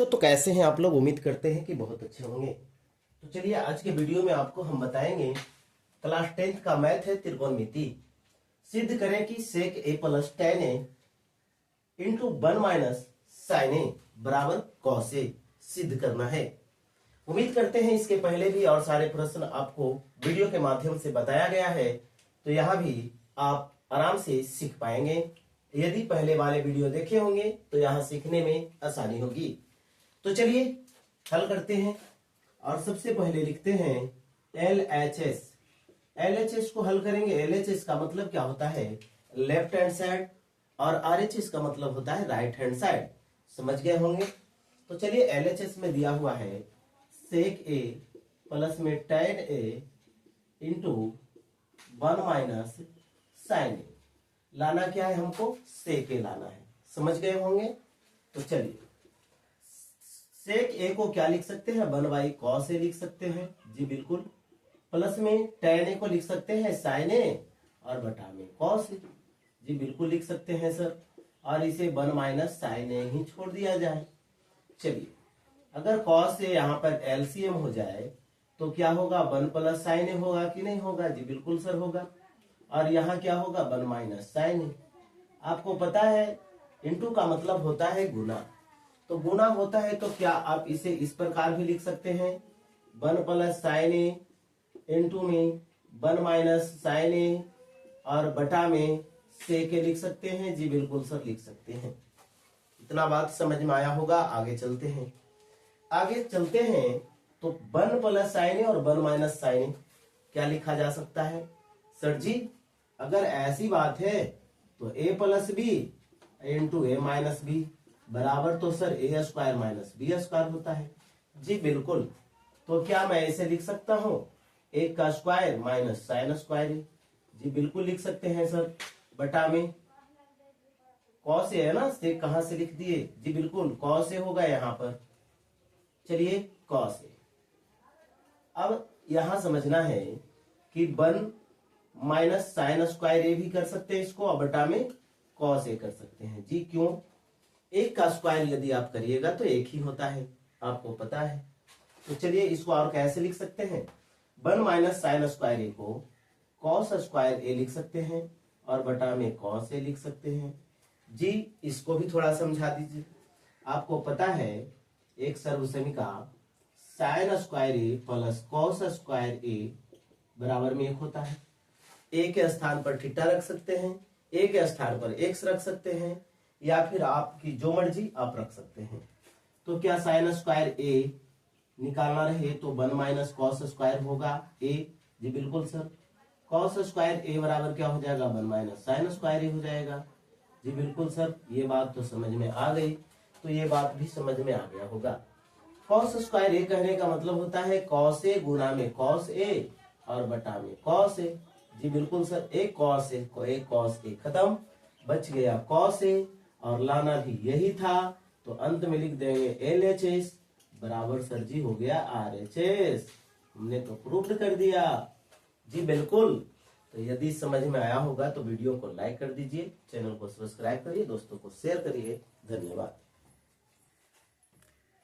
तो कैसे हैं आप लोग। उम्मीद करते हैं कि बहुत अच्छे होंगे। तो चलिए आज के वीडियो में आपको हम बताएंगे क्लास 10th का मैथ है त्रिकोणमिति। सिद्ध करें कि सेक ए प्लस टेन ए इंटू वन माइनस साइन ए बराबर कॉस ए सिद्ध करना है। उम्मीद करते हैं इसके पहले भी और सारे प्रश्न आपको वीडियो के माध्यम से बताया गया है, तो यहाँ भी आप आराम से सीख पाएंगे। यदि पहले वाले वीडियो देखे होंगे तो यहाँ सीखने में आसानी होगी। तो चलिए हल करते हैं और सबसे पहले लिखते हैं LHS। LHS को हल करेंगे। LHS का मतलब क्या होता है, लेफ्ट हैंड साइड, और RHS का मतलब होता है राइट हैंड साइड। समझ गए होंगे। तो चलिए LHS में दिया हुआ है सेक ए प्लस में टेन ए इंटू वन माइनस साइन ए। लाना क्या है हमको, सेक ए लाना है। समझ गए होंगे। तो चलिए सेक ए को क्या लिख सकते हैं, वन बाई कॉस ए लिख सकते हैं। जी बिल्कुल। प्लस में टेन ए को लिख सकते हैं साइन ए, और बटा में कॉस ए। जी बिल्कुल लिख सकते हैं सर। और इसे वन माइनस साइन ए ही छोड़ दिया जाए। चलिए अगर कॉस से यहाँ पर एलसीएम हो जाए तो क्या होगा, वन प्लस साइन ए होगा कि नहीं होगा। जी बिल्कुल सर होगा। और यहाँ क्या होगा, वन माइनस साइन ए। आपको पता है इंटू का मतलब होता है गुना। तो गुना होता है तो क्या आप इसे इस प्रकार भी लिख सकते हैं, वन प्लस साइन ए इंटू में वन माइनस साइन ए और बटा में सेक ए लिख सकते हैं। जी बिल्कुल सर लिख सकते हैं। इतना बात समझ में आया होगा। आगे चलते हैं। आगे चलते हैं तो वन प्लस साइन ए और वन माइनस साइन ए क्या लिखा जा सकता है सर जी। अगर ऐसी बात है तो ए प्लस बी इंटू ए माइनस बी बराबर तो सर ए स्क्वायर माइनस बी स्क्वायर होता है। जी बिल्कुल। तो क्या मैं इसे लिख सकता हूँ, ए का स्क्वायर माइनस साइन स्क्वायर ए। जी बिल्कुल लिख सकते हैं सर। बटा में कॉस ए है ना, से कहां से लिख दिए। जी बिल्कुल कॉस ए होगा यहाँ पर। चलिए कॉस ए। अब यहां समझना है कि वन माइनस साइन स्क्वायर ए भी कर सकते हैं इसको, और बटा में कॉस ए कर सकते हैं। जी क्यों, एक का स्क्वायर यदि आप करिएगा तो एक ही होता है, आपको पता है। तो चलिए इसको और कैसे लिख सकते हैं, वन माइनस साइन स्क्वायर ए को कॉस स्क्वायर ए लिख सकते हैं, और बटा में कॉस ए लिख सकते हैं। जी इसको भी थोड़ा समझा दीजिए। आपको पता है एक सर्वसमीका साइन स्क्वायर ए प्लस कॉस स्क्वायर ए बराबर में एक होता है। ए के स्थान पर थीटा रख सकते हैं, ए के स्थान पर एक्स रख सकते हैं, या फिर आपकी जो मर्जी आप रख सकते हैं। तो क्या साइन स्क्वायर ए निकालना रहे तो वन माइनस कॉस स्क्वायर होगा ए। जी बिल्कुल सर। कॉस स्क्वायर ए बराबर क्या हो जाएगा, वन माइनस साइन स्क्वायर ए हो जाएगा। जी बिल्कुल सर। ये बात तो समझ में आ गई। तो ये बात भी समझ में आ गया होगा। कॉस स्क्वायर ए कहने का मतलब होता है कॉस ए गुना में कॉस ए और बटा में कॉस ए। जी बिल्कुल सर। एक कॉस ए को एक कॉस ए खत्म, बच गया कॉस ए, और लाना भी यही था। तो अंत में लिख देंगे LHS बराबर सर जी हो गया RHS। हमने तो प्रूव्ड कर दिया। जी बिल्कुल। तो यदि समझ में आया होगा तो वीडियो को लाइक कर दीजिए, चैनल को सब्सक्राइब करिए, दोस्तों को शेयर करिए। धन्यवाद।